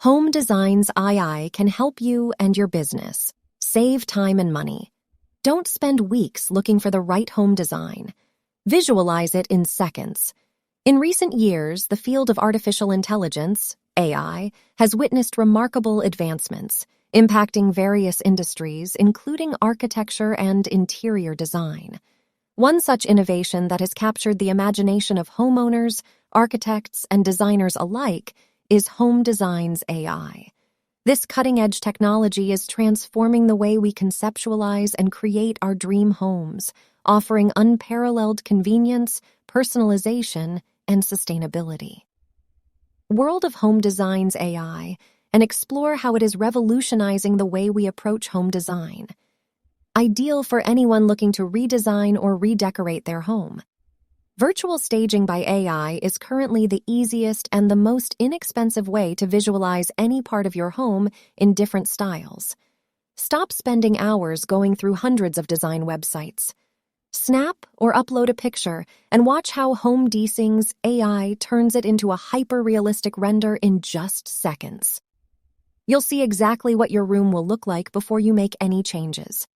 Home Designs II can help you and your business save time and money. Don't spend weeks looking for the right home design. Visualize it in seconds. In recent years, the field of artificial intelligence, AI, has witnessed remarkable advancements, impacting various industries, including architecture and interior design. One such innovation that has captured the imagination of homeowners, architects, and designers alike is Home Designs AI. This cutting-edge technology is transforming the way we conceptualize and create our dream homes, offering unparalleled convenience, personalization, and sustainability. World of Home Designs AI, and explore how it is revolutionizing the way we approach home design. Ideal for anyone looking to redesign or redecorate their home. Virtual staging by AI is currently the easiest and the most inexpensive way to visualize any part of your home in different styles. Stop spending hours going through hundreds of design websites. Snap or upload a picture and watch how Home Designs AI turns it into a hyper-realistic render in just seconds. You'll see exactly what your room will look like before you make any changes.